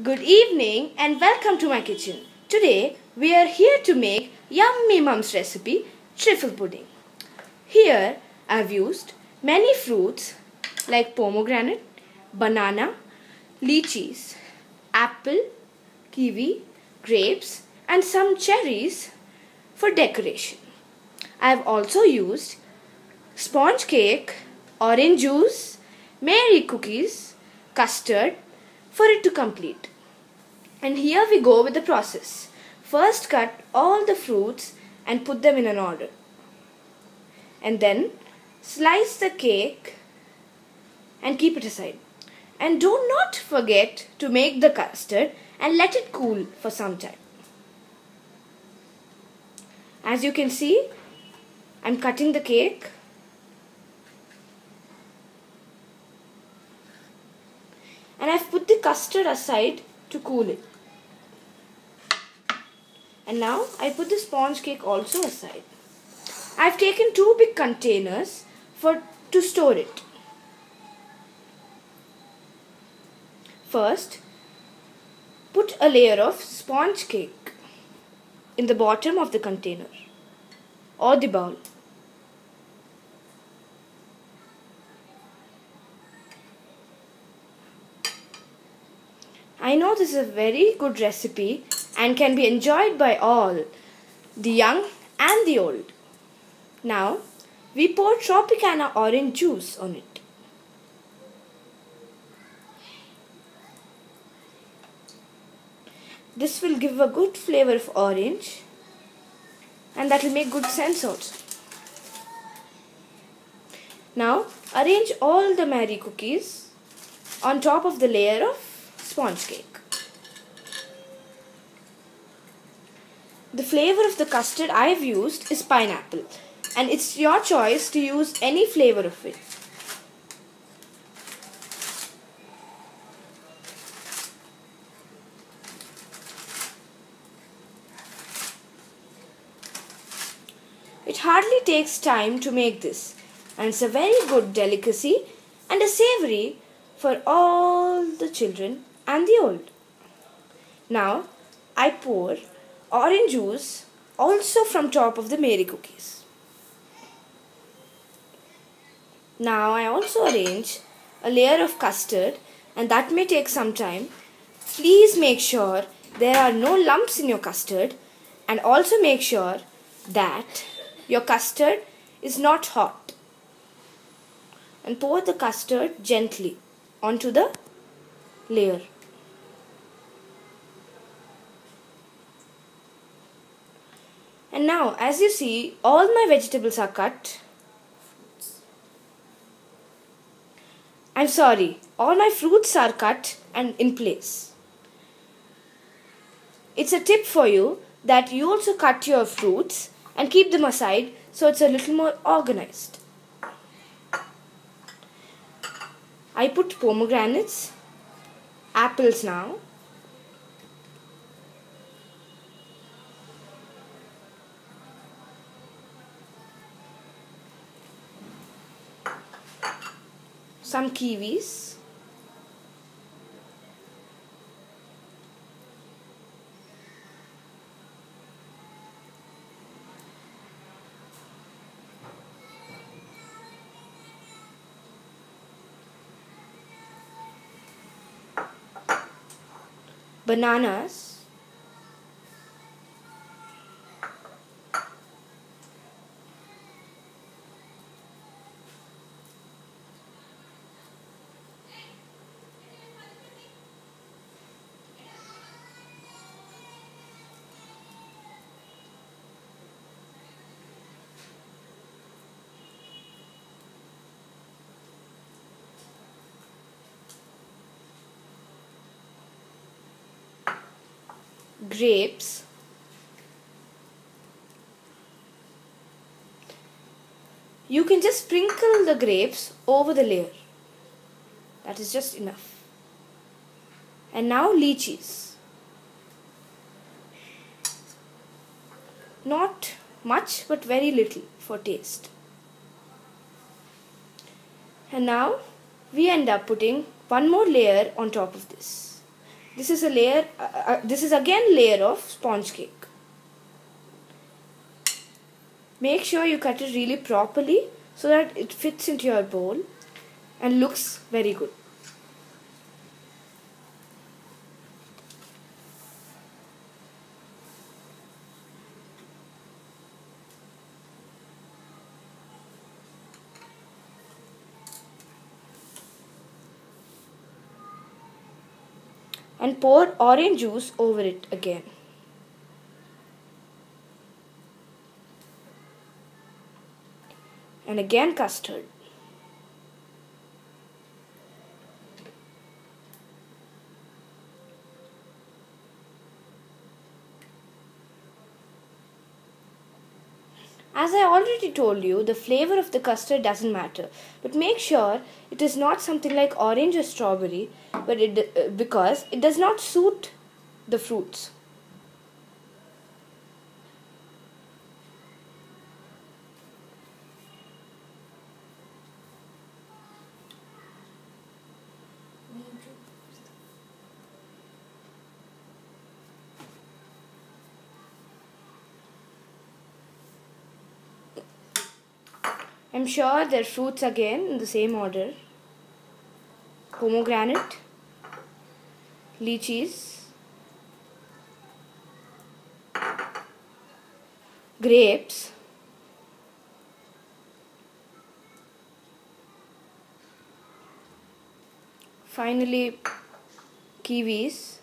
Good evening and welcome to my kitchen. Today we are here to make yummy mum's recipe, truffle pudding. Here I have used many fruits like pomegranate, banana, lychees, apple, kiwi, grapes and some cherries for decoration. I have also used sponge cake, orange juice, Mary cookies, custard for it to complete. And here we go with the process. First cut all the fruits and put them in an order. And then slice the cake and keep it aside. And do not forget to make the custard and let it cool for some time. As you can see, I'm cutting the cake. And I've put the custard aside to cool it. And now I put the sponge cake also aside. I've taken 2 big containers to store it. First, put a layer of sponge cake in the bottom of the container or the bowl. I know this is a very good recipe and can be enjoyed by all, the young and the old. Now, we pour Tropicana orange juice on it. This will give a good flavor of orange and that will make good sense also. Now, arrange all the Mary cookies on top of the layer of sponge cake. The flavor of the custard I have used is pineapple, and it's your choice to use any flavor of it. It hardly takes time to make this, and it's a very good delicacy and a savory for all the children and the old. Now I pour orange juice also from top of the Mary cookies. Now I also arrange a layer of custard, and that may take some time. Please make sure there are no lumps in your custard, and also make sure that your custard is not hot. And pour the custard gently onto the layer. And now, as you see, all my vegetables are cut. I'm sorry, all my fruits are cut and in place. It's a tip for you that you also cut your fruits and keep them aside so it's a little more organized. I put pomegranates, apples now, some kiwis, bananas, grapes, you can just sprinkle the grapes over the layer. That is just enough. And now lychees. Not much but very little for taste. And now we end up putting one more layer on top of this. This is a layer. This is again layer of sponge cake. Make sure you cut it really properly so that it fits into your bowl and looks very good. And pour orange juice over it again. And again custard. As I already told you, the flavor of the custard doesn't matter, but make sure it is not something like orange or strawberry, because it does not suit the fruits. I'm sure there are fruits again in the same order. Pomegranate, lychees, grapes, finally kiwis,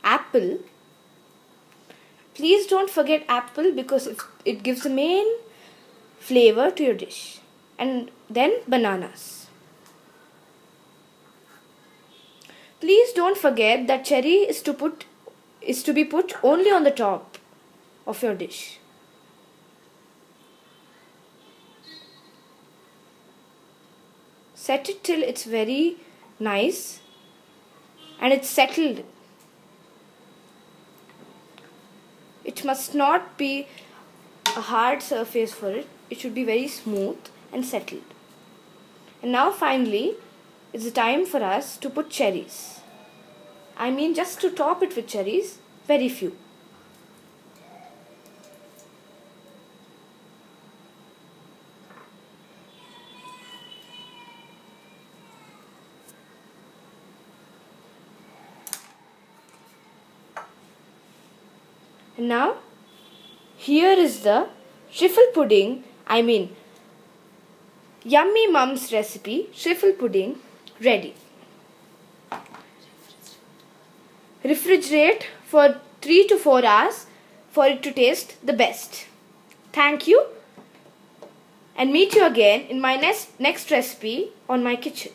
apple. Please don't forget apple because it gives the main flavor to your dish. And then bananas. Please don't forget that cherry is to be put only on the top of your dish. Set it till it's very nice and it's settled. It must not be a hard surface for it. It should be very smooth and settled. And now finally, it's the time for us to put cherries. I mean just to top it with cherries, very few. And now, here is the truffle pudding, Yummy Mum's recipe, truffle pudding, ready. Refrigerate for 3 to 4 hours for it to taste the best. Thank you and meet you again in my next recipe on my kitchen.